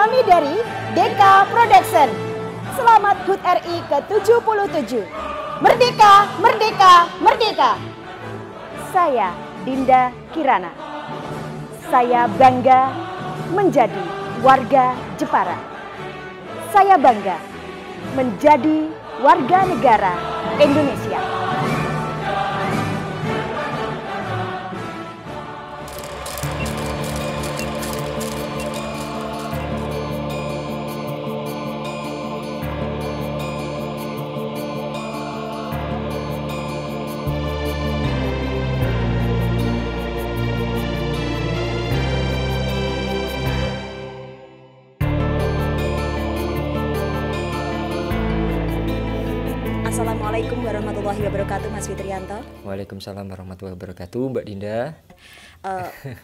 Kami dari Deka Production. Selamat HUT RI ke-77. Merdeka, merdeka, merdeka. Saya Dinda Kirana. Saya bangga menjadi warga Jepara. Saya bangga menjadi warga negara Indonesia. Assalamualaikum warahmatullahi wabarakatuh, Mas Fitrianto. Waalaikumsalam warahmatullahi wabarakatuh, Mbak Dinda.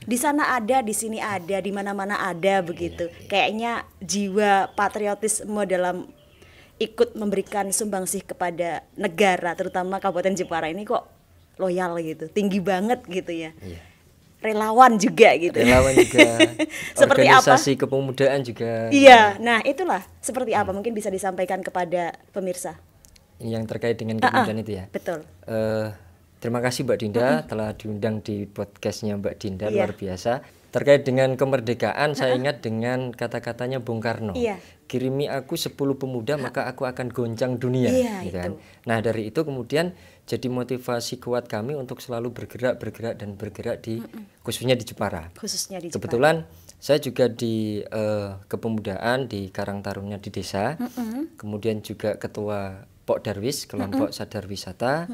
Di sana ada, di sini ada, di mana-mana ada begitu. Kayaknya jiwa patriotisme dalam ikut memberikan sumbangsih kepada negara, terutama Kabupaten Jepara ini kok loyal gitu, tinggi banget gitu ya. Iya. Relawan juga gitu. Relawan juga. Seperti organisasi apa? Kepemudaan juga. Iya, nah itulah seperti apa mungkin bisa disampaikan kepada pemirsa. Ini yang terkait dengan kepemudaan itu ya. Betul. Terima kasih Mbak Dinda telah diundang di podcastnya Mbak Dinda, luar biasa. Terkait dengan kemerdekaan, saya ingat dengan kata-katanya Bung Karno. Iya. Kirimi aku 10 pemuda, maka aku akan goncang dunia. Iya, gitu kan. itu. Nah dari itu kemudian jadi motivasi kuat kami untuk selalu bergerak di khususnya di Jepara. Khususnya di Jepara. Kebetulan saya juga di kepemudaan di Karang Taruna di desa, kemudian juga ketua Pok Darwis, kelompok sadar wisata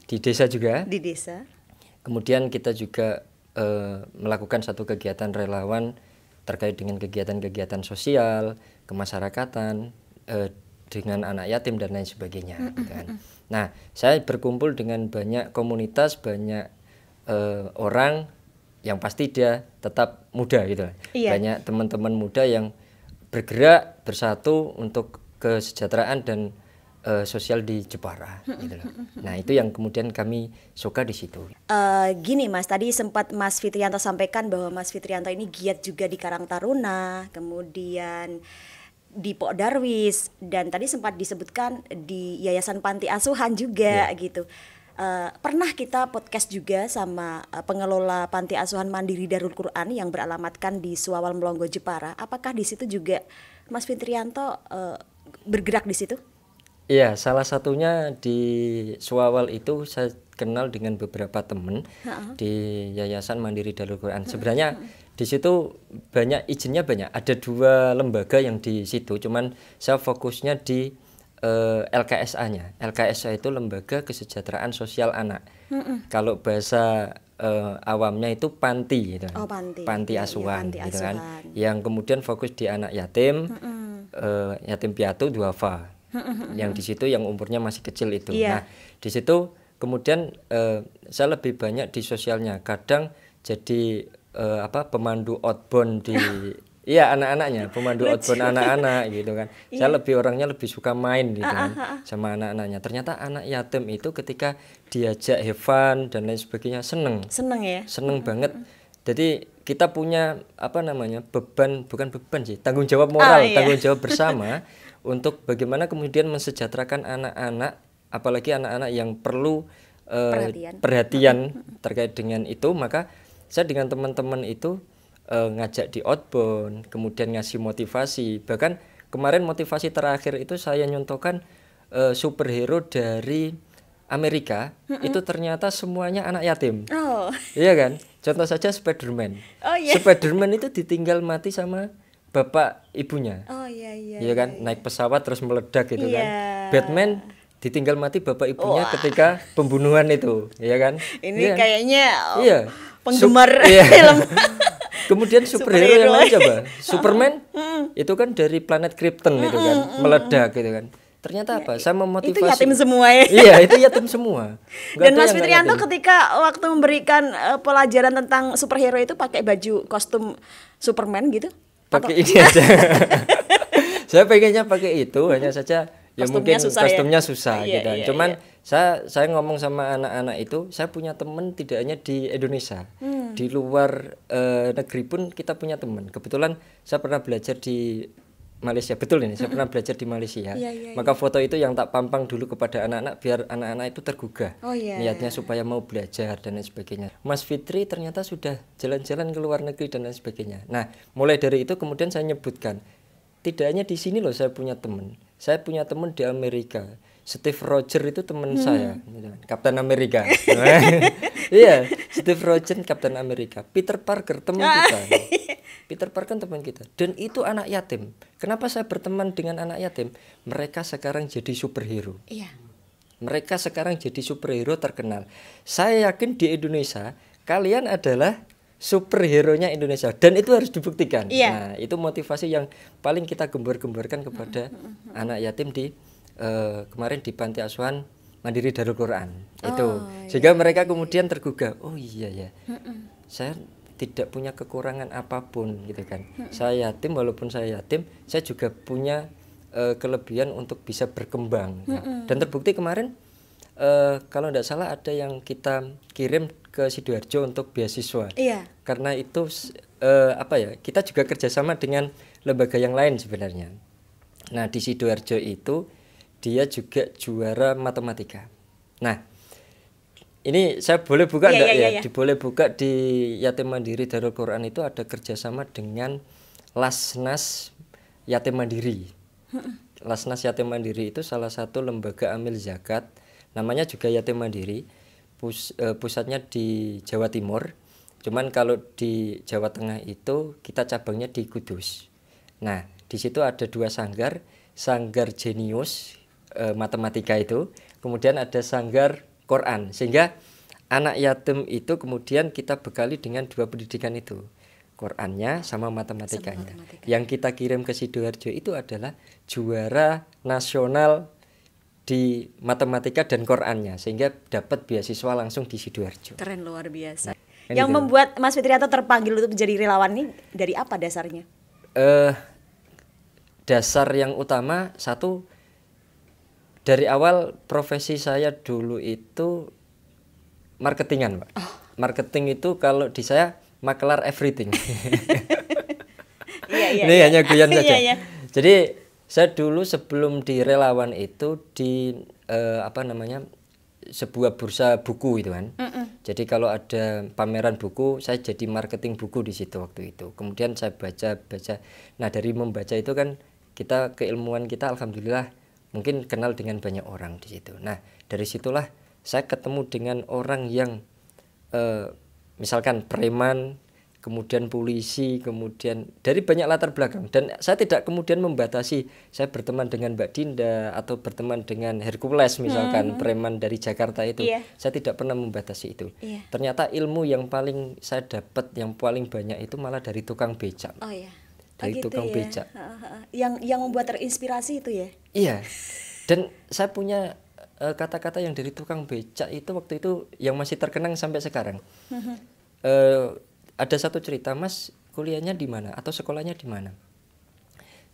di desa juga. Di desa. Kemudian kita juga melakukan satu kegiatan relawan terkait dengan kegiatan-kegiatan sosial, kemasyarakatan, dengan anak yatim dan lain sebagainya. Gitu kan. Nah, saya berkumpul dengan banyak komunitas, banyak orang yang pasti dia tetap muda gitu. Iya. Banyak teman-teman muda yang bergerak bersatu untuk kesejahteraan dan sosial di Jepara gitu loh. Nah, itu yang kemudian kami suka di situ. Gini Mas, tadi sempat Mas Fitrianto sampaikan bahwa Mas Fitrianto ini giat juga di Karang Taruna, kemudian di Pok Darwis, dan tadi sempat disebutkan di Yayasan Panti Asuhan juga gitu. Pernah kita podcast juga sama pengelola Panti Asuhan Mandiri Darul Quran yang beralamatkan di Suawal Melonggo Jepara. Apakah di situ juga Mas Fitrianto bergerak di situ? Iya, salah satunya di Suawal itu saya kenal dengan beberapa teman di Yayasan Mandiri Darul Quran. Sebenarnya di situ banyak izinnya banyak. Ada 2 lembaga yang di situ. Cuman saya fokusnya di LKSA-nya. LKSA itu Lembaga Kesejahteraan Sosial Anak. Kalau bahasa awamnya itu panti gitu. Oh, panti. Panti Ya, asuhan panti gitu kan. asuhan. Yang kemudian fokus di anak yatim, yatim piatu duafa. Yang di situ yang umurnya masih kecil itu. Iya. Nah, di situ kemudian saya lebih banyak di sosialnya. Kadang jadi pemandu outbound di iya anak-anaknya, pemandu outbound anak-anak gitu kan. Saya orangnya lebih suka main gitu kan sama anak-anaknya. Ternyata anak yatim itu ketika diajak have fun dan lain sebagainya seneng. Seneng ya? Seneng banget. Jadi kita punya beban, bukan beban sih, tanggung jawab moral, tanggung jawab bersama untuk bagaimana kemudian mensejahterakan anak-anak, apalagi anak-anak yang perlu perhatian terkait dengan itu. Maka saya dengan teman-teman itu ngajak di outbound, kemudian ngasih motivasi. Bahkan kemarin motivasi terakhir itu saya nyontohkan superhero dari Amerika, itu ternyata semuanya anak yatim. Oh. Iya kan? Contoh saja Spider-Man. Oh, iya. Spider-Man itu ditinggal mati sama bapak ibunya. Oh iya. Iya kan? Naik pesawat terus meledak gitu kan. Iya. Batman ditinggal mati bapak ibunya ketika pembunuhan itu, ya kan? Ini kayaknya penggemar film. Kemudian superhero yang lain coba. Superman itu kan dari planet Krypton itu kan, meledak gitu kan. Ternyata apa? Saya memotivasi. Itu yatim semua ya. Iya, itu yatim semua. Dan Mas Fitrianto ketika waktu memberikan pelajaran tentang superhero itu pakai baju kostum Superman gitu? Pakai ini aja. Saya pengennya pakai itu, hanya saja ya mungkin kostumnya susah gitu. Cuman saya ngomong sama anak-anak itu, saya punya teman tidak hanya di Indonesia. Di luar negeri pun kita punya teman. Kebetulan saya pernah belajar di Malaysia, betul ini, saya pernah belajar di Malaysia. Maka foto itu yang tak pampang dulu kepada anak-anak biar anak-anak itu tergugah. Niatnya supaya mau belajar dan lain sebagainya. Mas Fitri ternyata sudah jalan-jalan ke luar negeri dan lain sebagainya. Nah, mulai dari itu kemudian saya nyebutkan, tidak hanya di sini loh saya punya teman. Saya punya teman di Amerika. Steve Rogers itu teman saya, Kapten Amerika. Iya, Steve Rogers Kapten Amerika. Peter Parker teman kita. Peter Parker teman kita. Dan itu anak yatim. Kenapa saya berteman dengan anak yatim? Mereka sekarang jadi superhero. Iya. Mereka sekarang jadi superhero terkenal. Saya yakin di Indonesia kalian adalah superhero-nya Indonesia dan itu harus dibuktikan. Nah, itu motivasi yang paling kita gembor-gemborkan kepada anak yatim di kemarin di Panti Asuhan Mandiri Darul Quran itu, sehingga mereka kemudian tergugah, oh iya ya, saya tidak punya kekurangan apapun gitu kan. Saya yatim, walaupun saya yatim, saya juga punya kelebihan untuk bisa berkembang. Dan terbukti kemarin kalau tidak salah ada yang kita kirim ke Sidoarjo untuk beasiswa. Karena itu kita juga kerjasama dengan lembaga yang lain sebenarnya. Nah, di Sidoarjo itu dia juga juara matematika. Nah, ini saya boleh buka enggak ya? Boleh buka di Yatim Mandiri Darul Quran itu ada kerjasama dengan Lasnas Yatim Mandiri. Lasnas Yatim Mandiri itu salah satu lembaga amil zakat, namanya juga Yatim Mandiri. Pusatnya di Jawa Timur. Cuman kalau di Jawa Tengah itu kita cabangnya di Kudus. Nah, di situ ada 2 sanggar, sanggar jenius matematika itu, kemudian ada sanggar Quran, sehingga anak yatim itu kemudian kita bekali dengan 2 pendidikan itu, Qurannya sama matematikanya. Yang kita kirim ke Sidoarjo itu adalah juara nasional di matematika dan Qurannya, sehingga dapat beasiswa langsung di Sidoarjo. Keren, luar biasa. Yang membuat Mas Fitrianto terpanggil untuk menjadi relawan ini dari apa dasarnya? Dasar yang utama, satu, dari awal profesi saya dulu itu marketingan, Pak. Marketing itu kalau di saya makelar everything. Ini hanya guyon saja. Jadi saya dulu sebelum di relawan itu di sebuah bursa buku itu kan. Jadi kalau ada pameran buku, saya jadi marketing buku di situ waktu itu. Kemudian saya baca. Nah, dari membaca itu kan kita keilmuan kita alhamdulillah mungkin kenal dengan banyak orang di situ. Nah, dari situlah saya ketemu dengan orang yang misalkan preman, kemudian polisi, kemudian dari banyak latar belakang. Dan saya tidak kemudian membatasi, saya berteman dengan Mbak Dinda atau berteman dengan Hercules misalkan, preman dari Jakarta itu. Saya tidak pernah membatasi itu. Ternyata ilmu yang paling saya dapat, yang paling banyak itu malah dari tukang becak. Dari tukang becak. Yang membuat terinspirasi itu ya? Iya. Dan saya punya kata-kata yang dari tukang becak itu waktu itu yang masih terkenang sampai sekarang. Ada satu cerita, Mas kuliahnya di mana atau sekolahnya di mana?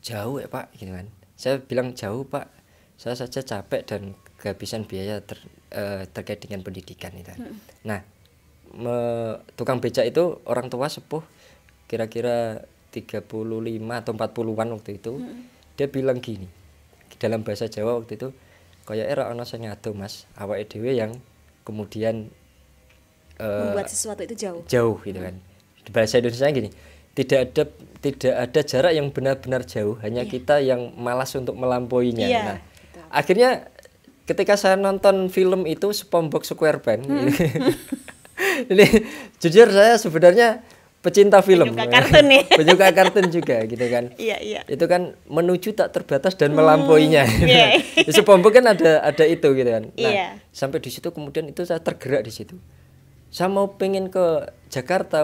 Jauh ya Pak, gitu kan. Saya bilang jauh Pak, saya saja capek dan kehabisan biaya terkait dengan pendidikan itu. Nah, tukang becak itu orang tua sepuh, kira-kira 35 atau 40-an waktu itu. Dia bilang gini, dalam bahasa Jawa waktu itu, kaya era ana sing ngado Mas, awake dhewe yang kemudian membuat sesuatu itu jauh gitu kan. Di bahasa Indonesia gini, tidak ada jarak yang benar-benar jauh, hanya kita yang malas untuk melampauinya. Nah, akhirnya ketika saya nonton film itu SpongeBob SquarePants, ini jujur saya sebenarnya pecinta film, penyuka kartun juga gitu kan. Itu kan menuju tak terbatas dan melampauinya. SpongeBob kan ada itu gitu kan. Nah, sampai di situ kemudian itu saya tergerak di situ. Saya mau pengen ke Jakarta,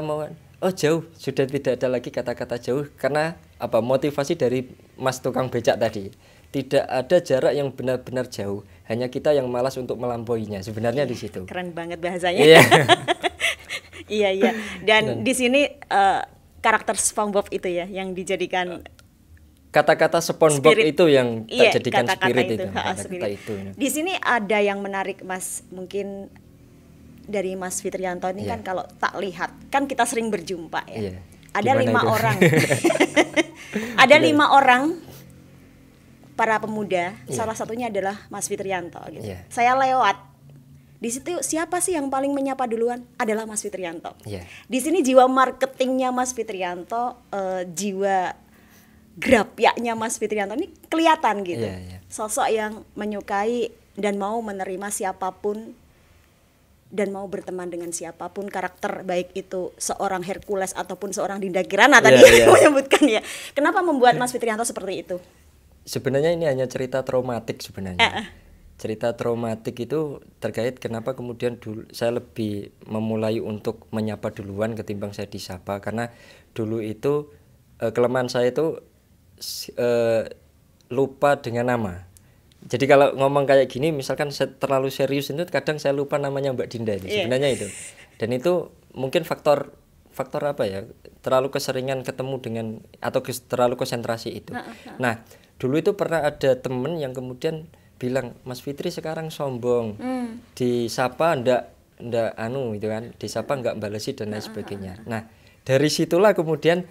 jauh, sudah tidak ada lagi kata-kata jauh karena apa? Motivasi dari Mas tukang becak tadi. Tidak ada jarak yang benar-benar jauh, hanya kita yang malas untuk melampauinya. Sebenarnya di situ. Keren banget bahasanya. Iya. Dan di sini karakter SpongeBob itu ya yang dijadikan kata-kata SpongeBob itu yang tak jadikan kata-kata spirit itu. Di sini ada yang menarik Mas, mungkin dari Mas Fitrianto ini Iya. kan kalau tak lihat, kan kita sering berjumpa ya. Iya. Ada Gimana 5 itu? orang. Ada 5 orang para pemuda, salah satunya adalah Mas Fitrianto gitu. Iya. Saya lewat. Di situ siapa sih yang paling menyapa duluan? Adalah Mas Fitrianto. Iya. Di sini jiwa marketingnya Mas Fitrianto, jiwa grapyaknya Mas Fitrianto ini kelihatan gitu. Iya, iya. Sosok yang menyukai dan mau menerima siapapun dan mau berteman dengan siapapun, karakter baik itu seorang Hercules ataupun seorang Dinda Kirana tadi Iya, iya. menyebutkan ya. Kenapa membuat Mas Fitrianto seperti itu? Sebenarnya ini hanya cerita traumatik sebenarnya. Cerita traumatik itu terkait kenapa kemudian dulu saya lebih memulai untuk menyapa duluan ketimbang saya disapa, karena dulu itu kelemahan saya itu lupa dengan nama. Jadi kalau ngomong kayak gini, misalkan saya terlalu serius itu kadang saya lupa namanya Mbak Dinda itu. Sebenarnya itu. Dan itu mungkin faktor apa ya? Terlalu keseringan ketemu dengan atau terlalu konsentrasi itu. Nah, dulu itu pernah ada temen yang kemudian bilang, Mas Fitri sekarang sombong. Disapa ndak gitu kan. Disapa nggak balesi dan lain sebagainya. Nah, dari situlah kemudian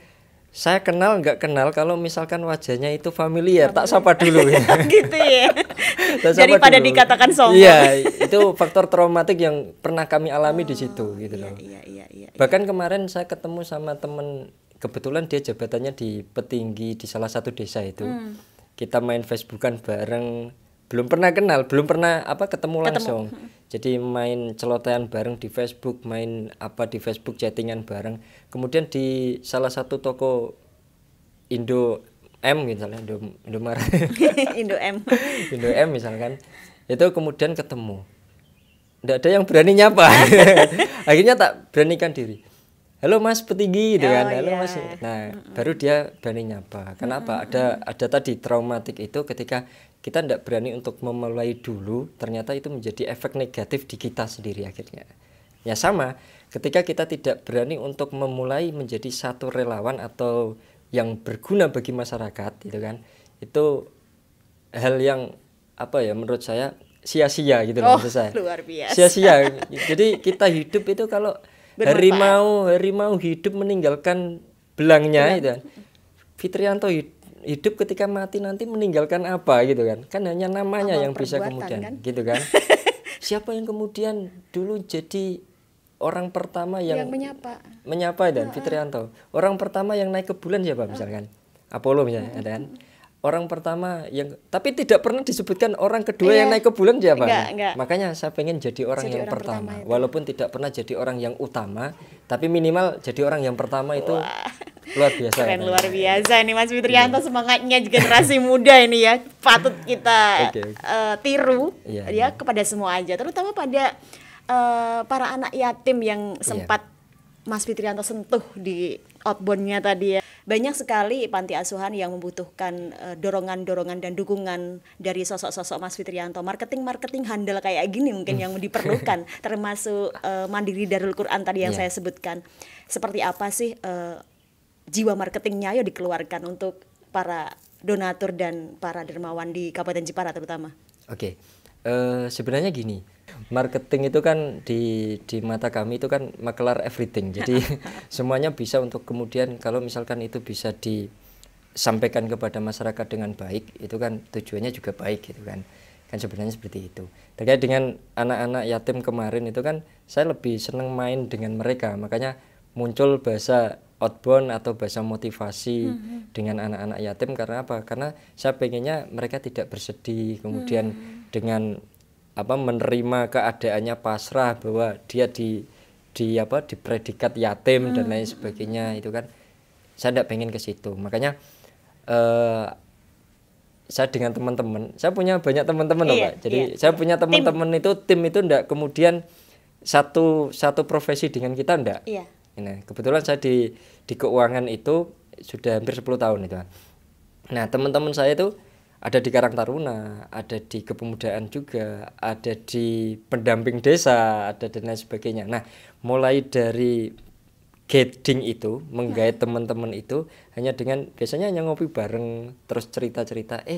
saya kenal nggak kenal, kalau misalkan wajahnya itu familiar, tak sapa dulu ya. Gitu ya. Tak sapa Daripada dulu. dikatakan sombong. Iya, itu faktor traumatik yang pernah kami alami di situ gitu loh. Iya. Bahkan kemarin saya ketemu sama temen, kebetulan dia jabatannya di petinggi di salah satu desa itu. Kita main Facebookan bareng, belum pernah kenal, belum pernah ketemu langsung. Jadi main celotehan bareng di Facebook, main di Facebook, chattingan bareng. Kemudian di salah satu toko Indo M misalnya, Indomaret. Indo M. Indo M misalkan. Itu kemudian ketemu. Nggak ada yang berani nyapa. Akhirnya tak beranikan diri. Halo Mas petinggi gitu kan. Halo Mas. Nah, baru dia berani nyapa. Kenapa? Ada tadi traumatik itu ketika kita tidak berani untuk memulai dulu, ternyata itu menjadi efek negatif di kita sendiri akhirnya. Ya sama, ketika kita tidak berani untuk memulai menjadi satu relawan atau yang berguna bagi masyarakat, gitu kan, itu hal yang menurut saya sia-sia gitu loh, menurut saya. Luar biasa. Sia-sia. Jadi kita hidup itu kalau harimau hidup meninggalkan belangnya itu kan. Fitrianto hidup ketika mati nanti meninggalkan apa gitu kan hanya namanya yang bisa kemudian kan? Gitu kan. Siapa yang kemudian dulu jadi orang pertama yang menyapa dan Fitrianto, orang pertama yang naik ke bulan siapa misalkan Apollo misalnya ada kan. Orang pertama yang tapi tidak pernah disebutkan orang kedua yang naik ke bulan siapa. Enggak. Makanya saya pengen jadi orang yang pertama walaupun tidak pernah jadi orang yang utama, tapi minimal jadi orang yang pertama itu. Luar biasa. Keren, luar biasa nih Mas Fitrianto, semangatnya generasi muda ini ya, patut kita tiru ya kepada semua aja, terutama pada para anak yatim yang sempat Mas Fitrianto sentuh di outbound-nya tadi ya. Banyak sekali panti asuhan yang membutuhkan dorongan-dorongan dan dukungan dari sosok-sosok Mas Fitrianto. Marketing handal kayak gini mungkin yang diperlukan, termasuk Mandiri Darul Quran tadi yang saya sebutkan. Seperti apa sih jiwa marketingnya ayo dikeluarkan untuk para donatur dan para dermawan di Kabupaten Jepara terutama. Oke. Sebenarnya gini, marketing itu kan di mata kami itu kan makelar everything. Jadi semuanya bisa untuk kemudian kalau misalkan itu bisa disampaikan kepada masyarakat dengan baik, itu kan tujuannya juga baik gitu kan. Kan sebenarnya seperti itu. Terkait dengan anak-anak yatim kemarin itu kan saya lebih senang main dengan mereka. Makanya muncul bahasa outbound atau bahasa motivasi dengan anak-anak yatim. Karena apa? Karena saya pengennya mereka tidak bersedih, kemudian dengan menerima keadaannya pasrah bahwa dia di predikat yatim dan lain sebagainya, itu kan saya tidak pengen ke situ. Makanya saya dengan teman-teman, saya punya banyak teman-teman loh Pak. Jadi saya punya teman-teman itu tim itu enggak kemudian satu profesi dengan kita enggak. Nah, kebetulan saya di keuangan itu sudah hampir 10 tahun itu. Nah, teman-teman saya itu ada di Karang Taruna, ada di kepemudaan juga, ada di pendamping desa, ada dan lain sebagainya. Nah, mulai dari guiding itu, menggait teman-teman itu hanya dengan biasanya hanya ngopi bareng, terus cerita-cerita,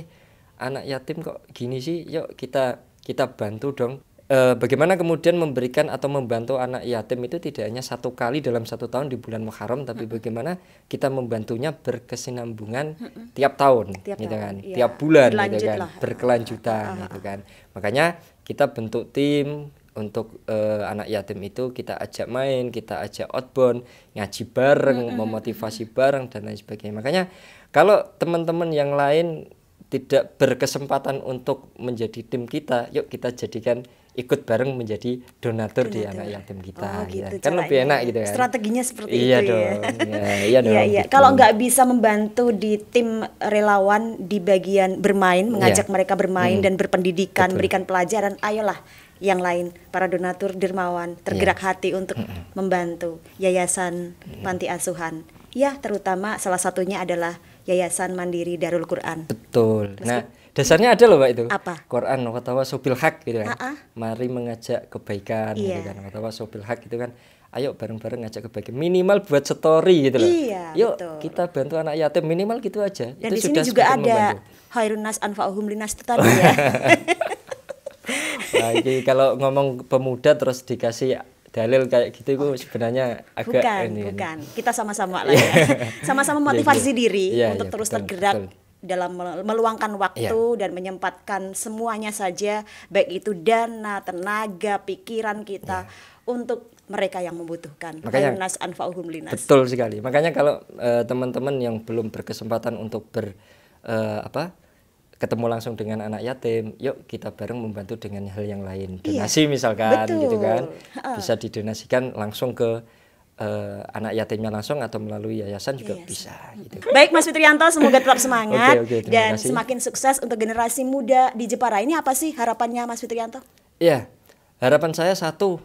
anak yatim kok gini sih, yuk kita bantu dong. bagaimana kemudian memberikan atau membantu anak yatim itu tidak hanya satu kali dalam 1 tahun di bulan Muharram, tapi bagaimana kita membantunya berkesinambungan tiap tahun, gitu kan, tiap bulan, gitu kan, berkelanjutan, gitu kan. Makanya kita bentuk tim untuk anak yatim itu, kita ajak main, kita ajak outbound, ngaji bareng, memotivasi bareng dan lain sebagainya. Makanya kalau teman-teman yang lain tidak berkesempatan untuk menjadi tim kita, yuk kita jadikan ikut bareng menjadi donatur di anak yatim kita. Gitu, kan lebih enak gitu kan. Strateginya seperti iya itu dong, ya. Iya dong. Gitu. Kalau nggak bisa membantu di tim relawan di bagian bermain, mengajak mereka bermain dan berpendidikan, berikan pelajaran, ayolah yang lain, para donatur dermawan tergerak hati untuk membantu yayasan panti asuhan. Ya, terutama salah satunya adalah Yayasan Mandiri Darul Quran. Betul. Nah, dasarnya ada loh Pak itu. Apa? Quran wa tawasobil haq gitu kan. Mari mengajak kebaikan gitu kan. Wa tawasobil haq gitu kan. Ayo bareng-bareng ngajak kebaikan. Minimal buat story gitu loh. Yuk betul. Kita bantu anak yatim minimal gitu aja. Dan itu di sini juga ada khairun nas anfa'uhum linas itu tadi ya. Nah, ini kalau ngomong pemuda terus dikasih dalil kayak gitu itu sebenarnya agak bukan. Kita sama-sama lah ya. Sama-sama motivasi diri untuk terus tergerak dalam meluangkan waktu dan menyempatkan semuanya saja, baik itu dana, tenaga, pikiran kita untuk mereka yang membutuhkan. Makanya nas anfa'uhum linas. Betul sekali. Makanya kalau teman-teman yang belum berkesempatan untuk ketemu langsung dengan anak yatim, yuk kita bareng membantu dengan hal yang lain. Donasi misalkan gitu kan. Bisa didonasikan langsung ke anak yatimnya langsung atau melalui yayasan juga bisa gitu. Baik Mas Fitrianto, semoga tetap semangat dan kasih. semakin sukses untuk generasi muda di Jepara. Ini apa sih harapannya Mas Fitrianto? Iya, harapan saya satu,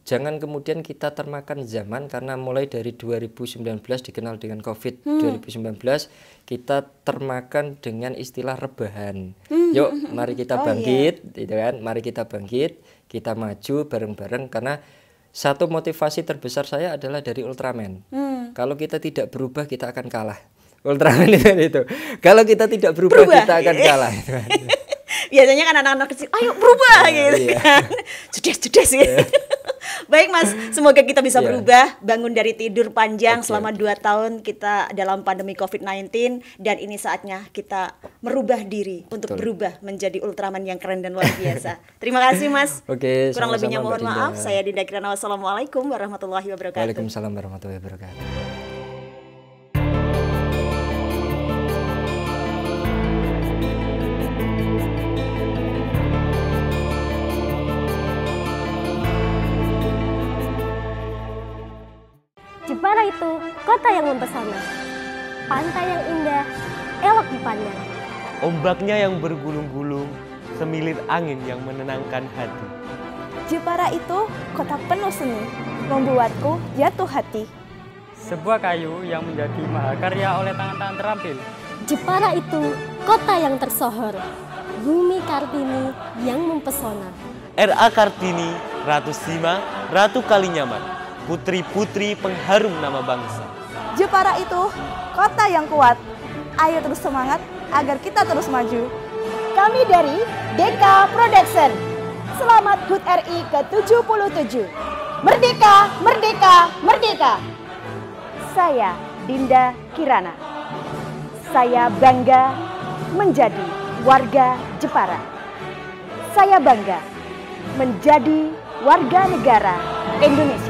jangan kemudian kita termakan zaman, karena mulai dari 2019 dikenal dengan COVID, 2019 kita termakan dengan istilah rebahan. Yuk, mari kita bangkit, gitu kan? Mari kita bangkit, kita maju bareng-bareng, karena satu motivasi terbesar saya adalah dari Ultraman. Kalau kita tidak berubah, kita akan kalah. Ultraman itu. Kalau kita tidak berubah. Kita akan kalah. Biasanya kan anak-anak kecil, ayo berubah gitu kan. Cedes gitu. Baik Mas, semoga kita bisa berubah, bangun dari tidur panjang selama 2 tahun kita dalam pandemi COVID-19, dan ini saatnya kita merubah diri untuk berubah menjadi Ultraman yang keren dan luar biasa. Terima kasih Mas. Kurang lebihnya mohon maaf. Saya Dinda Kirana. Wassalamualaikum warahmatullahi wabarakatuh. Waalaikumsalam warahmatullahi wabarakatuh. Jepara itu kota yang mempesona, pantai yang indah, elok dipandang. Ombaknya yang bergulung-gulung, semilir angin yang menenangkan hati. Jepara itu kota penuh seni, membuatku jatuh hati. Sebuah kayu yang menjadi mahakarya oleh tangan-tangan terampil. Jepara itu kota yang tersohor, bumi Kartini yang mempesona. R.A. Kartini, Ratu Sima, Ratu Kalinyamat, putri-putri pengharum nama bangsa. Jepara itu kota yang kuat. Ayo terus semangat agar kita terus maju. Kami dari Deka Production. Selamat HUT RI ke-77. Merdeka, merdeka, merdeka. Saya Dinda Kirana. Saya bangga menjadi warga Jepara. Saya bangga menjadi warga negara Indonesia.